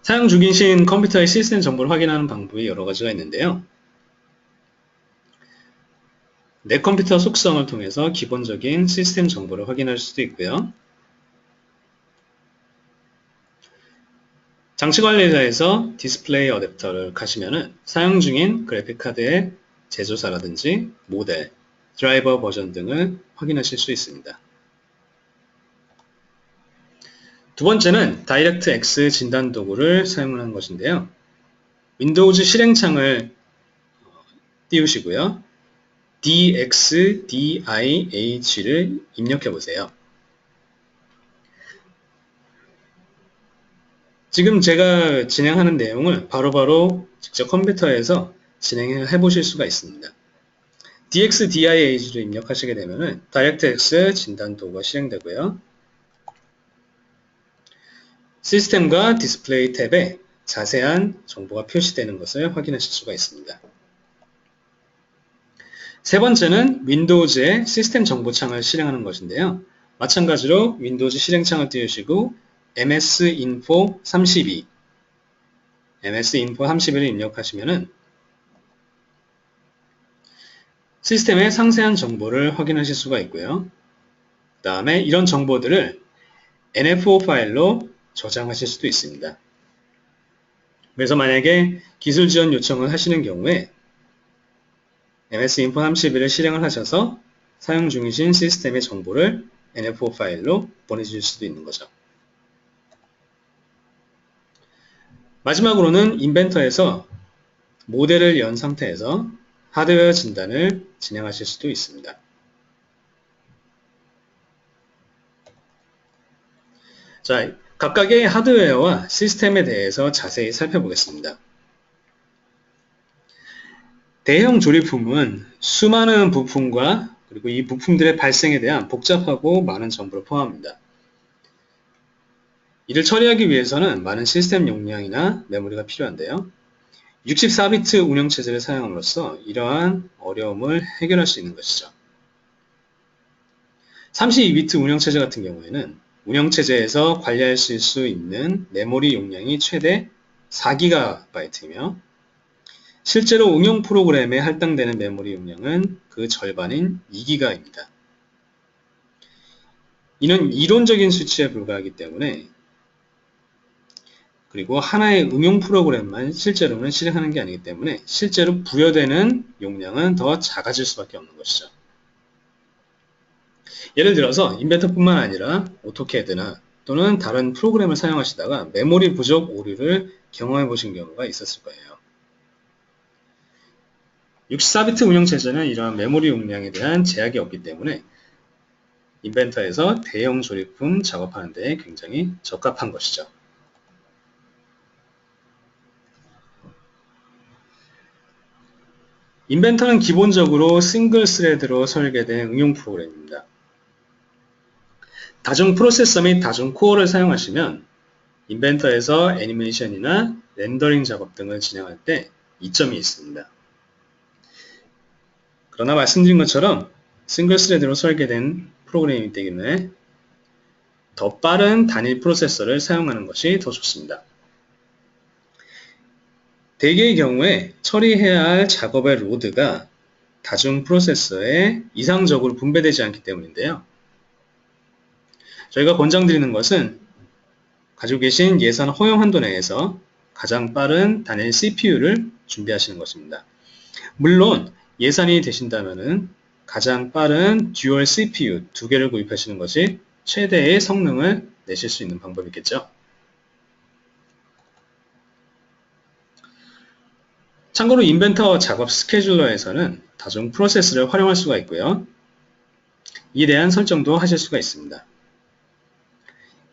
사용 중이신 컴퓨터의 시스템 정보를 확인하는 방법이 여러 가지가 있는데요. 내 컴퓨터 속성을 통해서 기본적인 시스템 정보를 확인할 수도 있고요. 장치관리자에서 디스플레이 어댑터를 가시면은 사용 중인 그래픽카드의 제조사라든지 모델, 드라이버 버전 등을 확인하실 수 있습니다. 두 번째는 다이렉트 X 진단 도구를 사용하는 것인데요. 윈도우즈 실행창을 띄우시고요. DXDIH를 입력해 보세요. 지금 제가 진행하는 내용을 바로바로 직접 컴퓨터에서 진행해 보실 수가 있습니다. DXDIH를 입력하시게 되면 다이렉트X 진단 도구가 실행되고요. 시스템과 디스플레이 탭에 자세한 정보가 표시되는 것을 확인하실 수가 있습니다. 세 번째는 윈도우즈의 시스템 정보창을 실행하는 것인데요. 마찬가지로 윈도우즈 실행창을 띄우시고 MSINFO 32 MSINFO32를 입력하시면 시스템의 상세한 정보를 확인하실 수가 있고요. 그 다음에 이런 정보들을 NF5 파일로 저장하실 수도 있습니다. 그래서 만약에 기술 지원 요청을 하시는 경우에 MSINFO 31을 실행을 하셔서 사용 중이신 시스템의 정보를 NF5 파일로 보내주실 수도 있는 거죠. 마지막으로는 인벤터에서 모델을 연 상태에서 하드웨어 진단을 진행하실 수도 있습니다. 자, 각각의 하드웨어와 시스템에 대해서 자세히 살펴보겠습니다. 대형 조립품은 수많은 부품과 그리고 이 부품들의 발생에 대한 복잡하고 많은 정보를 포함합니다. 이를 처리하기 위해서는 많은 시스템 용량이나 메모리가 필요한데요. 64비트 운영체제를 사용함으로써 이러한 어려움을 해결할 수 있는 것이죠. 32비트 운영체제 같은 경우에는 운영체제에서 관리할 수 있는 메모리 용량이 최대 4GB이며 실제로 응용 프로그램에 할당되는 메모리 용량은 그 절반인 2GB입니다. 이는 이론적인 수치에 불과하기 때문에 그리고 하나의 응용 프로그램만 실제로는 실행하는 게 아니기 때문에 실제로 부여되는 용량은 더 작아질 수밖에 없는 것이죠. 예를 들어서 인벤터뿐만 아니라 오토캐드나 또는 다른 프로그램을 사용하시다가 메모리 부족 오류를 경험해 보신 경우가 있었을 거예요. 64비트 운영체제는 이러한 메모리 용량에 대한 제약이 없기 때문에 인벤터에서 대형 조립품 작업하는 데 굉장히 적합한 것이죠. 인벤터는 기본적으로 싱글 스레드로 설계된 응용 프로그램입니다. 다중 프로세서 및 다중 코어를 사용하시면 인벤터에서 애니메이션이나 렌더링 작업 등을 진행할 때 이점이 있습니다. 그러나 말씀드린 것처럼 싱글 스레드로 설계된 프로그램이기 때문에 더 빠른 단일 프로세서를 사용하는 것이 더 좋습니다. 대개의 경우에 처리해야 할 작업의 로드가 다중 프로세서에 이상적으로 분배되지 않기 때문인데요. 저희가 권장드리는 것은 가지고 계신 예산 허용 한도 내에서 가장 빠른 단일 CPU를 준비하시는 것입니다. 물론 예산이 되신다면 가장 빠른 듀얼 CPU 2개를 구입하시는 것이 최대의 성능을 내실 수 있는 방법이겠죠. 참고로 인벤터 작업 스케줄러에서는 다중 프로세스를 활용할 수가 있고요. 이에 대한 설정도 하실 수가 있습니다.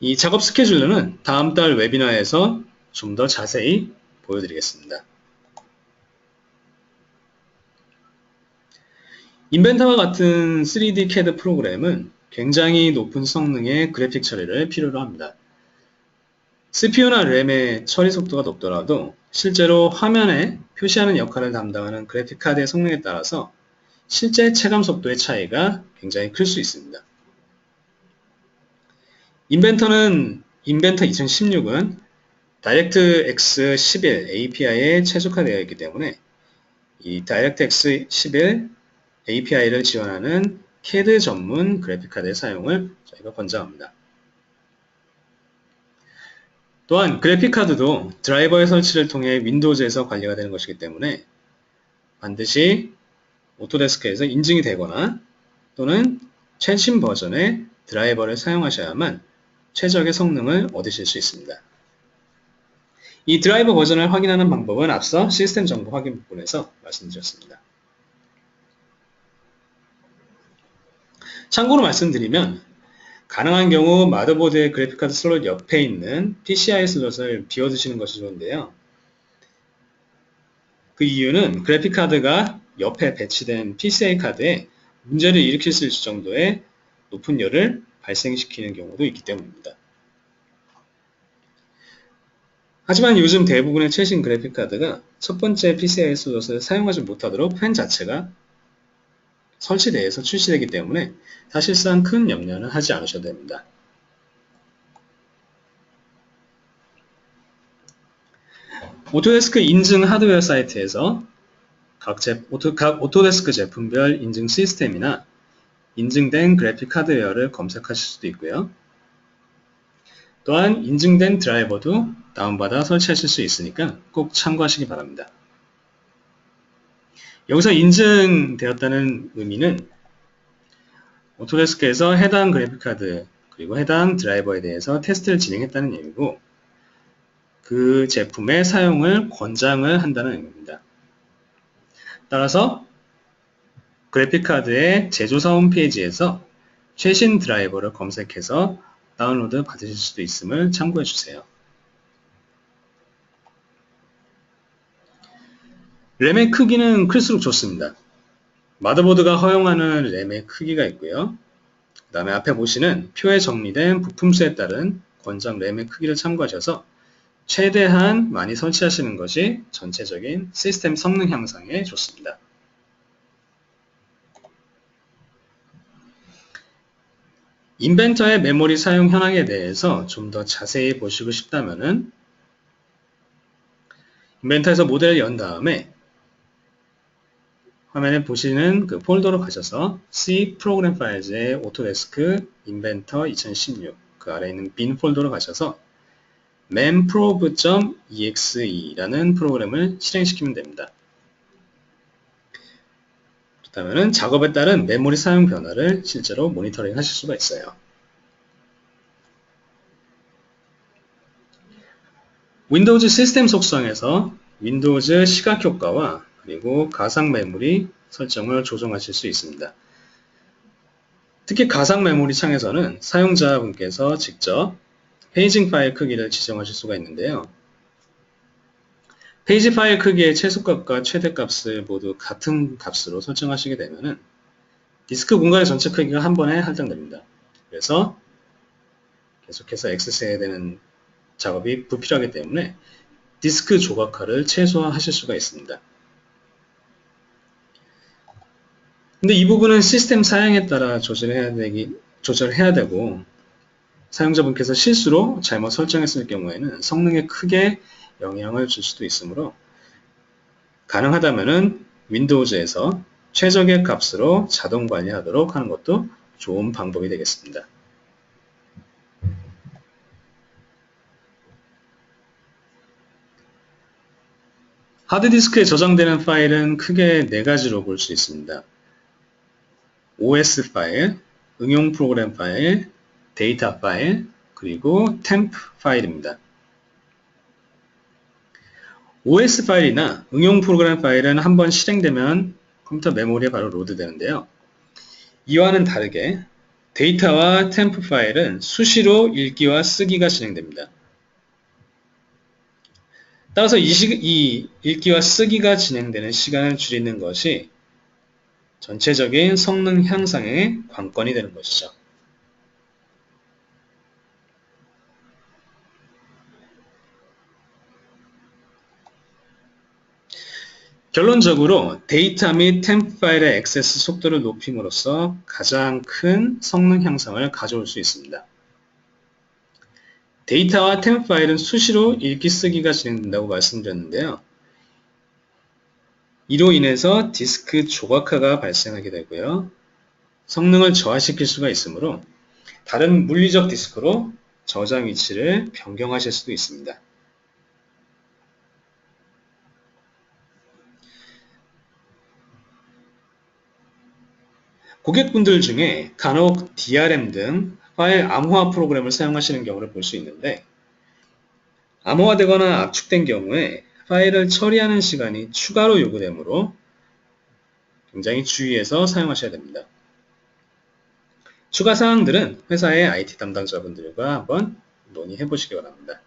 이 작업 스케줄러는 다음 달 웨비나에서 좀 더 자세히 보여드리겠습니다. 인벤터와 같은 3D CAD 프로그램은 굉장히 높은 성능의 그래픽 처리를 필요로 합니다. CPU나 램의 처리 속도가 높더라도 실제로 화면에 표시하는 역할을 담당하는 그래픽 카드의 성능에 따라서 실제 체감 속도의 차이가 굉장히 클 수 있습니다. 인벤터 2016은 DirectX 11 API에 최적화되어 있기 때문에 이 DirectX 11 API를 지원하는 CAD 전문 그래픽카드의 사용을 저희가 권장합니다. 또한 그래픽카드도 드라이버의 설치를 통해 윈도우즈에서 관리가 되는 것이기 때문에 반드시 오토데스크에서 인증이 되거나 또는 최신 버전의 드라이버를 사용하셔야만 최적의 성능을 얻으실 수 있습니다. 이 드라이버 버전을 확인하는 방법은 앞서 시스템 정보 확인 부분에서 말씀드렸습니다. 참고로 말씀드리면 가능한 경우 마더보드의 그래픽카드 슬롯 옆에 있는 PCI 슬롯을 비워두시는 것이 좋은데요. 그 이유는 그래픽카드가 옆에 배치된 PCI 카드에 문제를 일으킬 수 있을 정도의 높은 열을 발생시키는 경우도 있기 때문입니다. 하지만 요즘 대부분의 최신 그래픽카드가 첫 번째 PCI 슬롯을 사용하지 못하도록 펜 자체가 설치되어서 출시되기 때문에 사실상 큰 염려는 하지 않으셔도 됩니다. 오토데스크 인증 하드웨어 사이트에서 각 오토데스크 제품별 인증 시스템이나 인증된 그래픽 하드웨어를 검색하실 수도 있고요. 또한 인증된 드라이버도 다운받아 설치하실 수 있으니까 꼭 참고하시기 바랍니다. 여기서 인증되었다는 의미는 오토데스크에서 해당 그래픽카드 그리고 해당 드라이버에 대해서 테스트를 진행했다는 의미고 그 제품의 사용을 권장을 한다는 의미입니다. 따라서 그래픽카드의 제조사 홈페이지에서 최신 드라이버를 검색해서 다운로드 받으실 수도 있음을 참고해 주세요. 램의 크기는 클수록 좋습니다. 마더보드가 허용하는 램의 크기가 있고요. 그 다음에 앞에 보시는 표에 정리된 부품수에 따른 권장 램의 크기를 참고하셔서 최대한 많이 설치하시는 것이 전체적인 시스템 성능 향상에 좋습니다. 인벤터의 메모리 사용 현황에 대해서 좀 더 자세히 보시고 싶다면 인벤터에서 모델을 연 다음에 화면에 보시는 그 폴더로 가셔서 C 프로그램 파일즈의 오토데스크 인벤터 2016 그 아래에 있는 빈 폴더로 가셔서 memprove.exe 라는 프로그램을 실행시키면 됩니다. 그렇다면 작업에 따른 메모리 사용 변화를 실제로 모니터링 하실 수가 있어요. 윈도우즈 시스템 속성에서 윈도우즈 시각 효과와 그리고 가상 메모리 설정을 조정하실 수 있습니다. 특히 가상 메모리 창에서는 사용자분께서 직접 페이징 파일 크기를 지정하실 수가 있는데요. 페이지 파일 크기의 최소값과 최대값을 모두 같은 값으로 설정하시게 되면 디스크 공간의 전체 크기가 한 번에 할당됩니다. 그래서 계속해서 액세스해야 되는 작업이 불필요하기 때문에 디스크 조각화를 최소화하실 수가 있습니다. 근데 이 부분은 시스템 사양에 따라 조절해야 되고 사용자분께서 실수로 잘못 설정했을 경우에는 성능에 크게 영향을 줄 수도 있으므로 가능하다면 윈도우즈에서 최적의 값으로 자동 관리하도록 하는 것도 좋은 방법이 되겠습니다. 하드디스크에 저장되는 파일은 크게 4가지로 볼 수 있습니다. OS 파일, 응용 프로그램 파일, 데이터 파일, 그리고 템프 파일입니다. OS 파일이나 응용 프로그램 파일은 한번 실행되면 컴퓨터 메모리에 바로 로드되는데요. 이와는 다르게 데이터와 템프 파일은 수시로 읽기와 쓰기가 진행됩니다. 따라서 이 읽기와 쓰기가 진행되는 시간을 줄이는 것이 전체적인 성능 향상의 관건이 되는 것이죠. 결론적으로 데이터 및 템프 파일의 액세스 속도를 높임으로써 가장 큰 성능 향상을 가져올 수 있습니다. 데이터와 템 파일은 수시로 읽기 쓰기가 진행된다고 말씀드렸는데요. 이로 인해서 디스크 조각화가 발생하게 되고요. 성능을 저하시킬 수가 있으므로 다른 물리적 디스크로 저장 위치를 변경하실 수도 있습니다. 고객분들 중에 간혹 DRM 등 파일 암호화 프로그램을 사용하시는 경우를 볼 수 있는데, 암호화되거나 압축된 경우에 파일을 처리하는 시간이 추가로 요구되므로 굉장히 주의해서 사용하셔야 됩니다. 추가 사항들은 회사의 IT 담당자분들과 한번 논의해 보시기 바랍니다.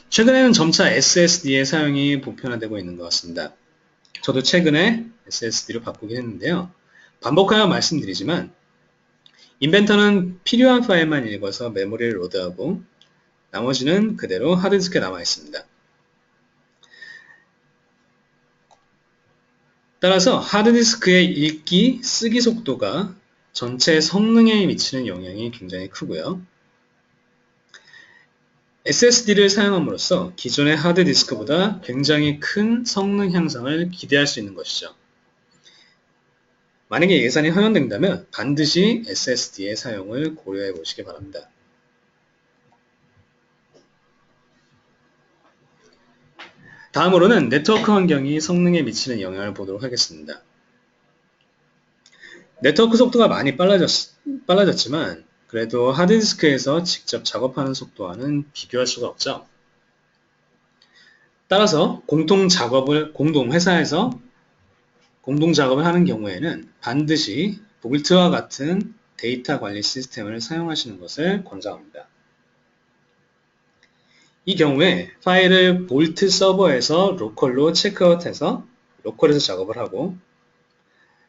최근에는 점차 SSD의 사용이 보편화되고 있는 것 같습니다. 저도 최근에 SSD로 바꾸긴 했는데요. 반복하여 말씀드리지만 인벤터는 필요한 파일만 읽어서 메모리를 로드하고 나머지는 그대로 하드디스크에 남아 있습니다. 따라서 하드디스크의 읽기, 쓰기 속도가 전체 성능에 미치는 영향이 굉장히 크고요. SSD를 사용함으로써 기존의 하드디스크보다 굉장히 큰 성능 향상을 기대할 수 있는 것이죠. 만약에 예산이 허용된다면 반드시 SSD의 사용을 고려해 보시기 바랍니다. 다음으로는 네트워크 환경이 성능에 미치는 영향을 보도록 하겠습니다. 네트워크 속도가 많이 빨라졌지만 그래도 하드디스크에서 직접 작업하는 속도와는 비교할 수가 없죠. 따라서 회사에서 공동 작업을 하는 경우에는 반드시 볼트와 같은 데이터 관리 시스템을 사용하시는 것을 권장합니다. 이 경우에 파일을 볼트 서버에서 로컬로 체크아웃해서 로컬에서 작업을 하고,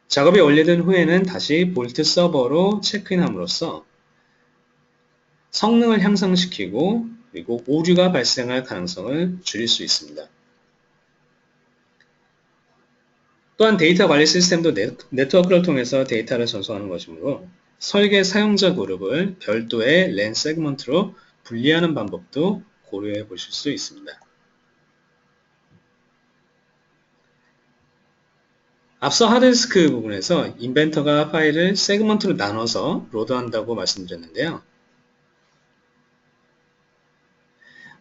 작업이 완료된 후에는 다시 볼트 서버로 체크인함으로써 성능을 향상시키고 그리고 오류가 발생할 가능성을 줄일 수 있습니다. 또한 데이터 관리 시스템도 네트워크를 통해서 데이터를 전송하는 것이므로 설계 사용자 그룹을 별도의 랜 세그먼트로 분리하는 방법도 고려해 보실 수 있습니다. 앞서 하드디스크 부분에서 인벤터가 파일을 세그먼트로 나눠서 로드한다고 말씀드렸는데요.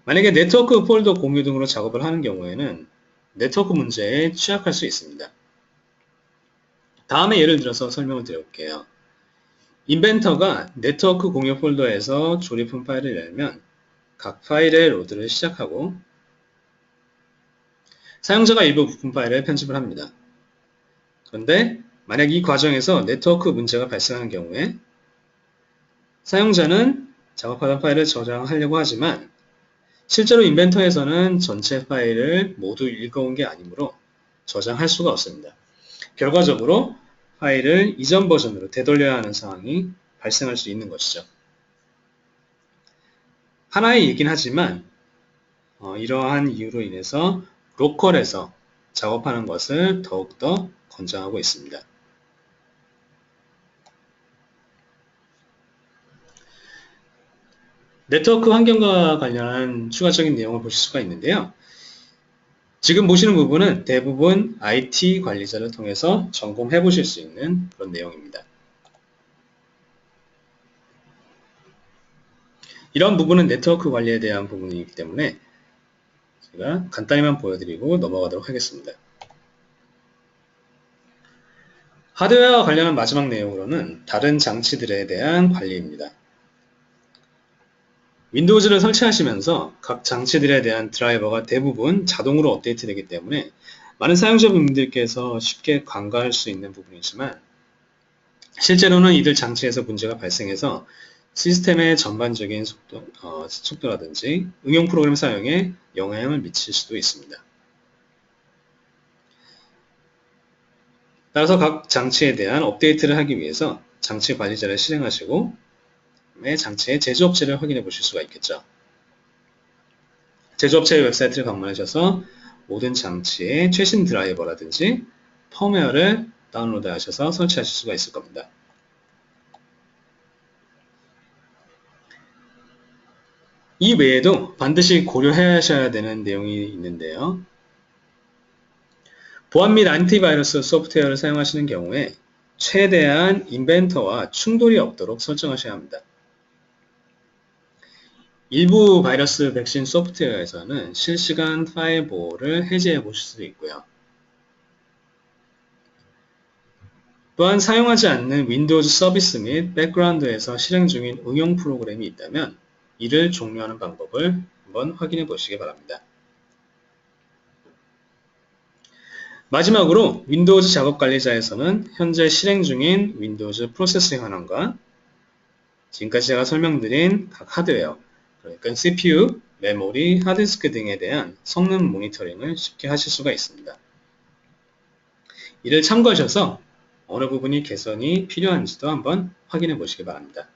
만약에 네트워크 폴더 공유 등으로 작업을 하는 경우에는 네트워크 문제에 취약할 수 있습니다. 다음에 예를 들어서 설명을 드려볼게요. 인벤터가 네트워크 공유 폴더에서 조립한 파일을 열면 각 파일의 로드를 시작하고 사용자가 일부 부품 파일을 편집을 합니다. 그런데 만약 이 과정에서 네트워크 문제가 발생하는 경우에 사용자는 작업하던 파일을 저장하려고 하지만 실제로 인벤터에서는 전체 파일을 모두 읽어온 게 아니므로 저장할 수가 없습니다. 결과적으로 파일을 이전 버전으로 되돌려야 하는 상황이 발생할 수 있는 것이죠. 하나의 일이긴 하지만 이러한 이유로 인해서 로컬에서 작업하는 것을 더욱더 권장하고 있습니다. 네트워크 환경과 관련한 추가적인 내용을 보실 수가 있는데요. 지금 보시는 부분은 대부분 IT 관리자를 통해서 점검해 보실 수 있는 그런 내용입니다. 이런 부분은 네트워크 관리에 대한 부분이기 때문에 제가 간단히만 보여드리고 넘어가도록 하겠습니다. 하드웨어와 관련한 마지막 내용으로는 다른 장치들에 대한 관리입니다. 윈도우즈를 설치하시면서 각 장치들에 대한 드라이버가 대부분 자동으로 업데이트되기 때문에 많은 사용자분들께서 쉽게 간과할 수 있는 부분이지만 실제로는 이들 장치에서 문제가 발생해서 시스템의 전반적인 속도라든지 응용 프로그램 사용에 영향을 미칠 수도 있습니다. 따라서 각 장치에 대한 업데이트를 하기 위해서 장치 관리자를 실행하시고 장치의 제조업체를 확인해 보실 수가 있겠죠. 제조업체의 웹사이트를 방문하셔서 모든 장치의 최신 드라이버라든지 펌웨어를 다운로드 하셔서 설치하실 수가 있을 겁니다. 이 외에도 반드시 고려하셔야 되는 내용이 있는데요. 보안 및 안티바이러스 소프트웨어를 사용하시는 경우에 최대한 인벤터와 충돌이 없도록 설정하셔야 합니다. 일부 바이러스 백신 소프트웨어에서는 실시간 파일 보호를 해제해 보실 수 있고요. 또한 사용하지 않는 윈도우즈 서비스 및 백그라운드에서 실행 중인 응용 프로그램이 있다면 이를 종료하는 방법을 한번 확인해 보시기 바랍니다. 마지막으로 윈도우즈 작업관리자에서는 현재 실행 중인 윈도우즈 프로세스 현황과 지금까지 제가 설명드린 각 하드웨어, 그러니까 CPU, 메모리, 하드디스크 등에 대한 성능 모니터링을 쉽게 하실 수가 있습니다. 이를 참고하셔서 어느 부분이 개선이 필요한지도 한번 확인해 보시기 바랍니다.